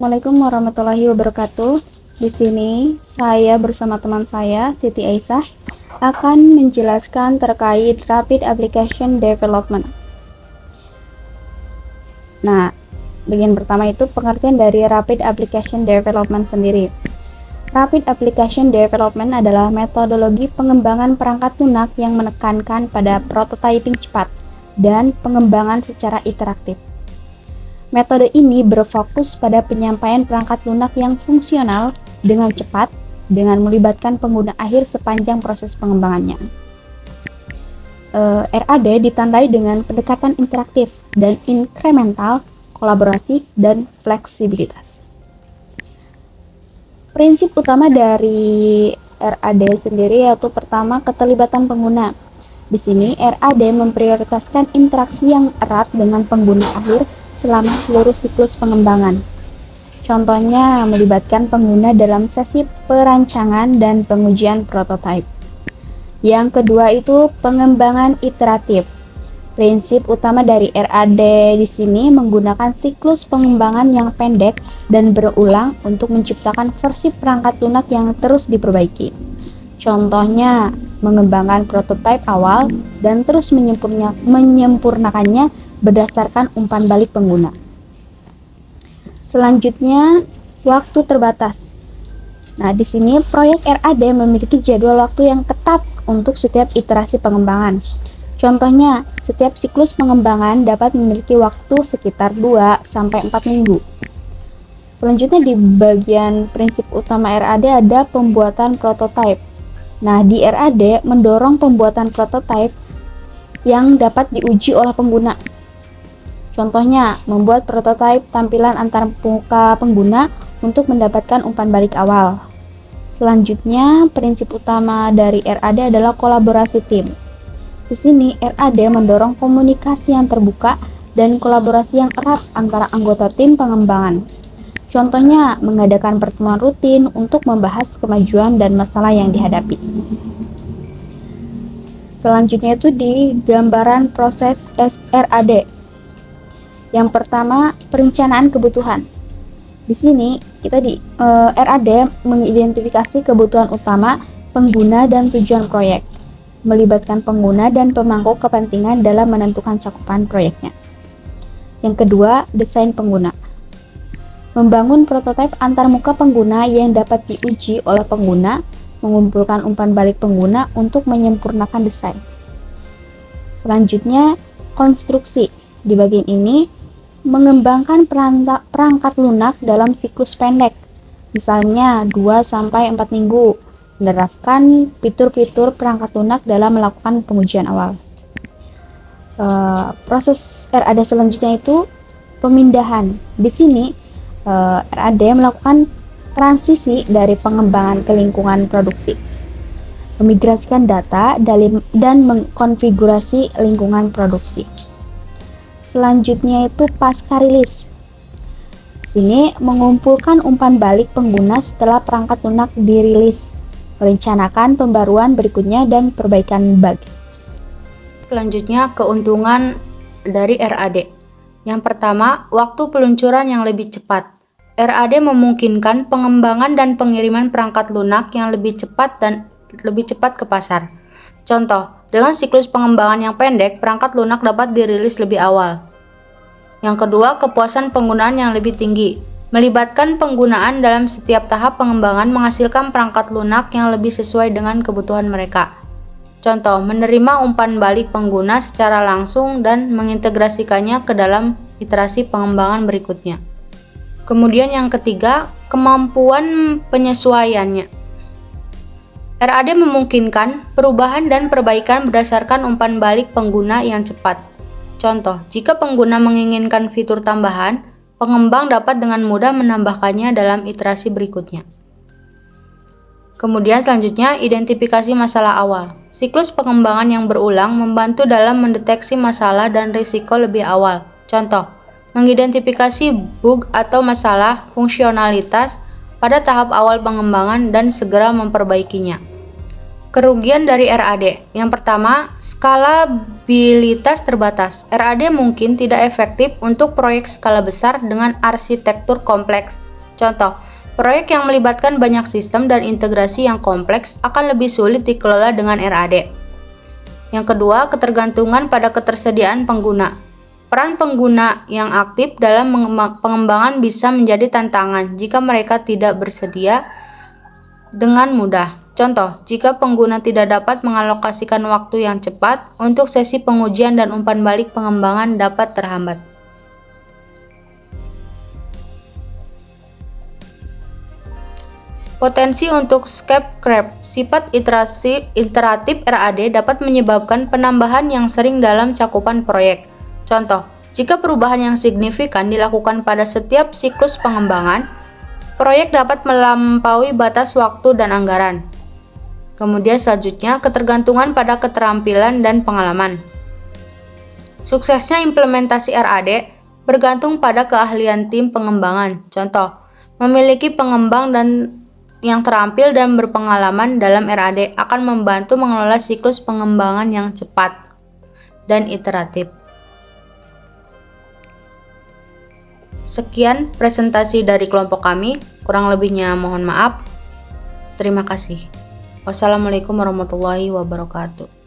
Assalamualaikum warahmatullahi wabarakatuh. Di sini saya bersama teman saya, Siti Aisyah, akan menjelaskan terkait Rapid Application Development. Nah, bagian pertama itu pengertian dari Rapid Application Development sendiri. Rapid Application Development adalah metodologi pengembangan perangkat lunak yang menekankan pada prototyping cepat dan pengembangan secara interaktif. Metode ini berfokus pada penyampaian perangkat lunak yang fungsional dengan cepat dengan melibatkan pengguna akhir sepanjang proses pengembangannya. RAD ditandai dengan pendekatan interaktif dan inkremental, kolaborasi, dan fleksibilitas. Prinsip utama dari RAD sendiri yaitu pertama, keterlibatan pengguna. Di sini RAD memprioritaskan interaksi yang erat dengan pengguna akhir selama seluruh siklus pengembangan. Contohnya melibatkan pengguna dalam sesi perancangan dan pengujian prototipe. Yang kedua itu pengembangan iteratif. Prinsip utama dari RAD di sini menggunakan siklus pengembangan yang pendek dan berulang untuk menciptakan versi perangkat lunak yang terus diperbaiki. Contohnya mengembangkan prototipe awal dan terus menyempurnakannya berdasarkan umpan balik pengguna. Selanjutnya, waktu terbatas. Nah, di sini proyek RAD memiliki jadwal waktu yang ketat untuk setiap iterasi pengembangan. Contohnya, setiap siklus pengembangan dapat memiliki waktu sekitar 2-4 minggu. Selanjutnya di bagian prinsip utama RAD ada pembuatan prototipe. Nah, di RAD mendorong pembuatan prototipe yang dapat diuji oleh pengguna. Contohnya, membuat prototipe tampilan antar muka pengguna untuk mendapatkan umpan balik awal. Selanjutnya, prinsip utama dari RAD adalah kolaborasi tim. Di sini, RAD mendorong komunikasi yang terbuka dan kolaborasi yang erat antara anggota tim pengembangan. Contohnya, mengadakan pertemuan rutin untuk membahas kemajuan dan masalah yang dihadapi. Selanjutnya itu di gambaran proses RAD. Yang pertama, perencanaan kebutuhan. Di sini kita RAD mengidentifikasi kebutuhan utama pengguna dan tujuan proyek, melibatkan pengguna dan pemangku kepentingan dalam menentukan cakupan proyeknya. Yang kedua, desain pengguna. Membangun prototipe antarmuka pengguna yang dapat diuji oleh pengguna, mengumpulkan umpan balik pengguna untuk menyempurnakan desain. Selanjutnya, konstruksi. Di bagian ini, mengembangkan perangkat lunak dalam siklus pendek, misalnya 2-4 minggu, menerapkan fitur-fitur perangkat lunak dalam melakukan pengujian awal. Proses RAD selanjutnya itu pemindahan. Di sini RAD melakukan transisi dari pengembangan ke lingkungan produksi, memigrasikan data dan mengkonfigurasi lingkungan produksi. Selanjutnya itu pasca rilis. Sini mengumpulkan umpan balik pengguna setelah perangkat lunak dirilis, merencanakan pembaruan berikutnya dan perbaikan bug. Selanjutnya, keuntungan dari RAD. Yang pertama, waktu peluncuran yang lebih cepat. RAD memungkinkan pengembangan dan pengiriman perangkat lunak yang lebih cepat ke pasar. Contoh, dengan siklus pengembangan yang pendek, perangkat lunak dapat dirilis lebih awal. Yang kedua, kepuasan penggunaan yang lebih tinggi. Melibatkan penggunaan dalam setiap tahap pengembangan menghasilkan perangkat lunak yang lebih sesuai dengan kebutuhan mereka. Contoh, menerima umpan balik pengguna secara langsung dan mengintegrasikannya ke dalam iterasi pengembangan berikutnya. Kemudian yang ketiga, kemampuan penyesuaiannya. RAD memungkinkan perubahan dan perbaikan berdasarkan umpan balik pengguna yang cepat. Contoh, jika pengguna menginginkan fitur tambahan, pengembang dapat dengan mudah menambahkannya dalam iterasi berikutnya. Kemudian selanjutnya, identifikasi masalah awal. Siklus pengembangan yang berulang membantu dalam mendeteksi masalah dan risiko lebih awal. Contoh, mengidentifikasi bug atau masalah fungsionalitas pada tahap awal pengembangan dan segera memperbaikinya. Kerugian dari RAD. Yang pertama, skalabilitas terbatas. RAD mungkin tidak efektif untuk proyek skala besar dengan arsitektur kompleks Contoh, proyek yang melibatkan banyak sistem dan integrasi yang kompleks akan lebih sulit dikelola dengan RAD. Yang kedua, ketergantungan pada ketersediaan pengguna. Peran pengguna yang aktif dalam pengembangan bisa menjadi tantangan jika mereka tidak bersedia dengan mudah. Contoh, jika pengguna tidak dapat mengalokasikan waktu yang cepat untuk sesi pengujian dan umpan balik pengembangan dapat terhambat. Potensi untuk escape creep. Sifat iteratif RAD dapat menyebabkan penambahan yang sering dalam cakupan proyek. Contoh, jika perubahan yang signifikan dilakukan pada setiap siklus pengembangan, proyek dapat melampaui batas waktu dan anggaran. Kemudian selanjutnya, ketergantungan pada keterampilan dan pengalaman. Suksesnya implementasi RAD bergantung pada keahlian tim pengembangan. Contoh, memiliki pengembang yang terampil dan berpengalaman dalam RAD akan membantu mengelola siklus pengembangan yang cepat dan iteratif. Sekian presentasi dari kelompok kami, kurang lebihnya mohon maaf. Terima kasih. Wassalamualaikum warahmatullahi wabarakatuh.